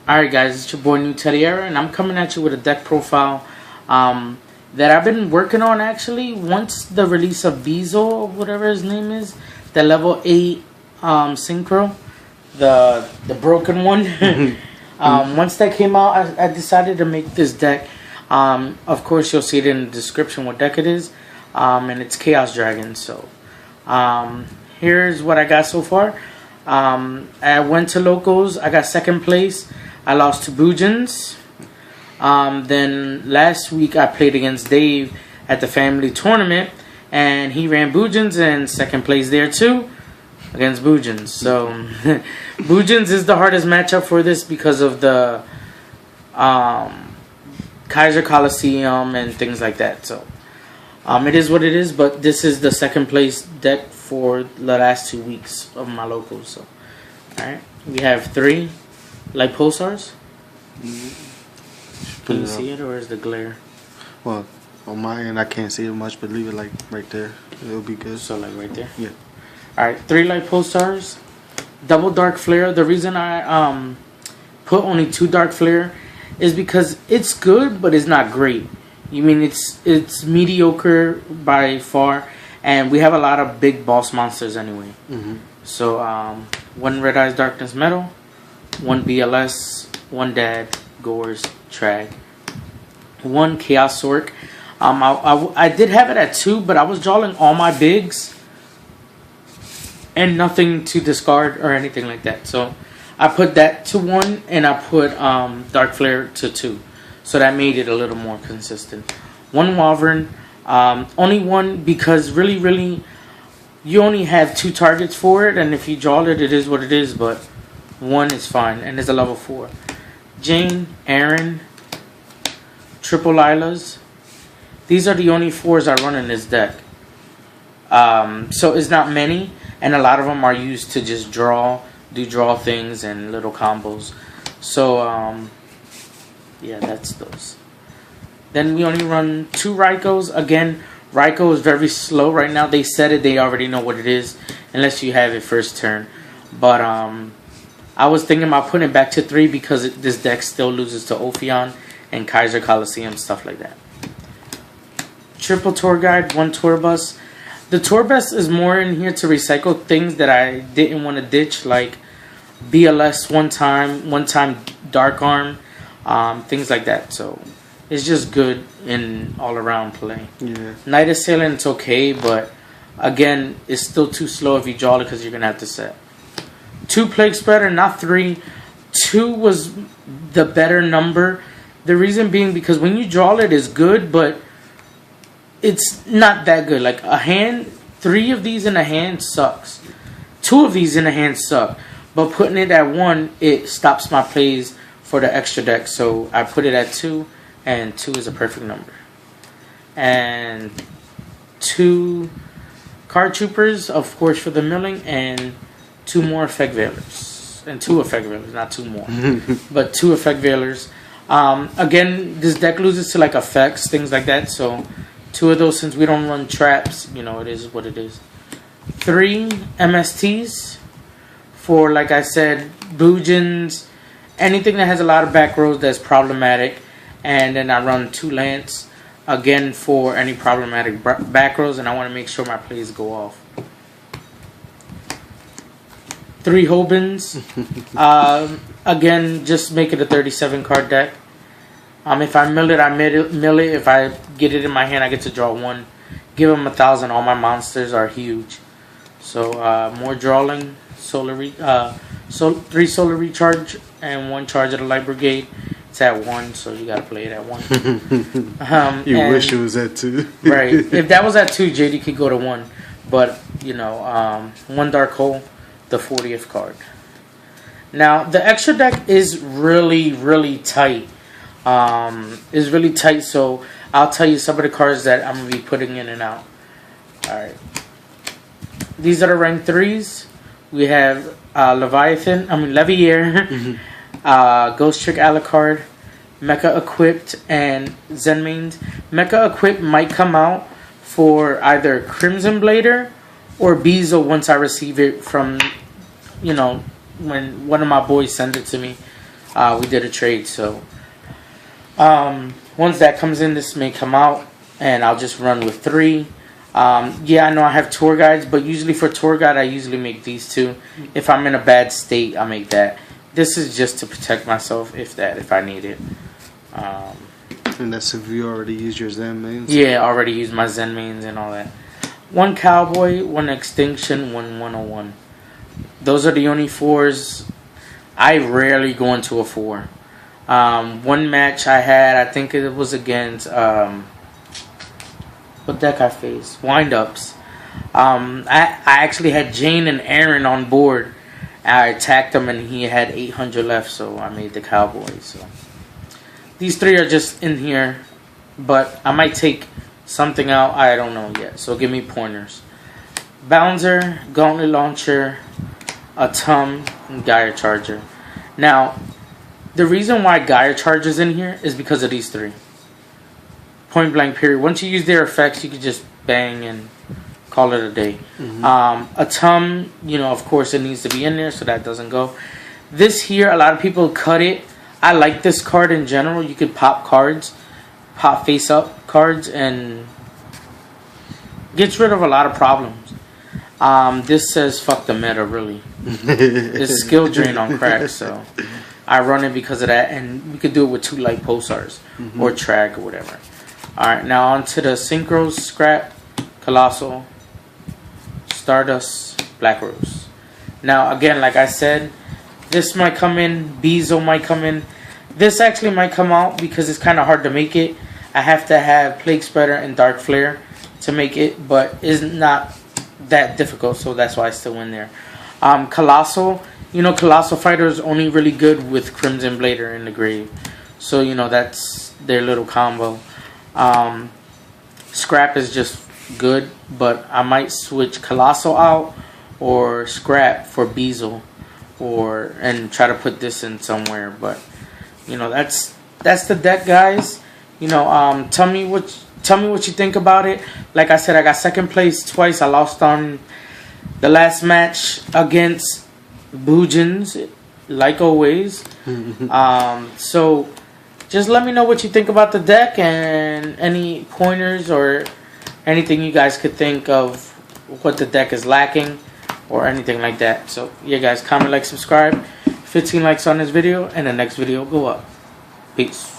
Alright guys, it's your boy Newteddyera, and I'm coming at you with a deck profile that I've been working on actually once the release of Bezo, or whatever his name is, the level 8 Synchro, the broken one. Once that came out, I decided to make this deck. Of course, you'll see it in the description what deck it is, and it's Chaos Dragon. So here's what I got so far. I went to locals. I got second place. I lost to Boojans. Then last week I played against Dave at the family tournament, and he ran Boojans and second place there too against Boojans. So Boojans is the hardest matchup for this because of the Kaiser Coliseum and things like that. So it is what it is, but this is the second place deck for the last 2 weeks of my locals. So alright, we have 3 light pulsars. Can you see it, or is the glare? Well, on my end I can't see it much, but leave it like right there. It'll be good. So like right there? Yeah. Alright, 3 light pulsars, double dark flare. The reason I put only 2 dark flare is because it's good, but it's not great. You mean it's mediocre by far, and we have a lot of big boss monsters anyway. So 1 Red Eyes Darkness Metal, 1 BLS, 1 Dad Gores Trag, 1 Chaos Sork. I did have it at 2, but I was drawing all my bigs and nothing to discard or anything like that. So I put that to 1, and I put Dark Flare to 2. So that made it a little more consistent. 1 Wyvern, only 1 because really you only have 2 targets for it, and if you draw it, it is what it is, but 1 is fine, and it's a level 4. Jane, Aaron, Triple Lilas. These are the only 4s I run in this deck. So it's not many, and a lot of them are used to just do draw things and little combos. So yeah, that's those. Then we only run 2 Raikos. Again, Raiko is very slow right now. They said it, they already know what it is, unless you have it first turn. But I was thinking about putting it back to 3 because this deck still loses to Ophion and Kaiser Coliseum, stuff like that. Triple Tour Guide, 1 Tour Bus. The Tour Bus is more in here to recycle things that I didn't want to ditch, like BLS one time Dark Arm, things like that. So it's just good in all-around play. Yeah. Night Assailant, it's okay, but again, it's still too slow if you draw it because you're going to have to set. 2 Plague Spreader, not 3. 2 was the better number. The reason being because when you draw it, it's good, but it's not that good. Like a hand, 3 of these in a hand sucks. 2 of these in a hand suck. But putting it at 1, it stops my plays for the extra deck. So I put it at 2, and 2 is a perfect number. And 2 Card Troopers, of course, for the milling, and 2 more Effect Veilers. And 2 Effect Veilers, not 2 more. But 2 Effect Veilers. Again, this deck loses to like effects, things like that. So 2 of those, since we don't run traps, you know, it is what it is. 3 MSTs for, like I said, Boojans, anything that has a lot of back rows that's problematic. And then I run 2 Lance, again, for any problematic back rows, and I want to make sure my plays go off. 3 Hobins. Again, just make it a 37 card deck. If I mill it, I mill it. If I get it in my hand, I get to draw 1. Give them 1,000. All my monsters are huge. So more drawing, 3 solar recharge, and 1 charge of the Light Brigade. It's at 1, so you gotta play it at 1. You wish it was at 2. Right. If that was at 2, JD could go to 1. But you know, 1 Dark Hole, the 40th card. Now the extra deck is really tight. Is really tight. So I'll tell you some of the cards that I'm gonna be putting in and out. All right. These are the rank 3s. We have Levier, Ghost Trick Alucard, Mecha Equipped, and Zenmained. Mecha Equipped might come out for either Crimson Blader or Bezo once I receive it from, you know, when one of my boys sent it to me. We did a trade, so once that comes in, this may come out, and I'll just run with 3. Yeah, I know I have tour guides, but usually for tour guide, I usually make these 2. If I'm in a bad state, I make that. This is just to protect myself if I need it. And that's if you already used your Zen mains? Yeah, already used my Zen mains and all that. 1 Cowboy, 1 Extinction, 1 101. Those are the only 4s. I rarely go into a 4. One match I had, I think it was against, what deck I faced? Wind-Ups. I actually had Jane and Aaron on board. I attacked him and he had 800 left, so I made the Cowboys. So these 3 are just in here, but I might take something out. I don't know yet, so give me pointers. Bouncer, Gauntlet Launcher, a Tum, and Gaia Charger. Now, the reason why Gaia Charger's in here is because of these 3. Point blank period. Once you use their effects, you can just bang and call it a day. A Tum, you know, of course it needs to be in there, so that doesn't go. This here, a lot of people cut it. I like this card in general. You could pop cards, pop face up cards, and gets rid of a lot of problems. This says fuck the meta, really. It's skill drain on crack, so I run it because of that, and we could do it with 2 light pulsars or Trag or whatever. Alright, now on to the Synchros, Scrap, Colossal, Stardust, Black Rose. Now again, like I said, this might come in, Bezo might come in. This actually might come out because it's kind of hard to make it. I have to have Plague Spreader and Dark Flare to make it, but it's not that difficult, so that's why it's still in there. Colossal, you know, Colossal Fighter is only really good with Crimson Blader in the grave, so you know that's their little combo. Scrap is just good, but I might switch Colossal out or Scrap for Bezo, and try to put this in somewhere. But you know, that's the deck, guys. You know, tell me what you think about it. Like I said, I got second place twice. I lost on the last match against Boojins, like always. So just let me know what you think about the deck and any pointers or anything you guys could think of what the deck is lacking or anything like that. So yeah, guys, comment, like, subscribe. 15 likes on this video and the next video will go up. Peace.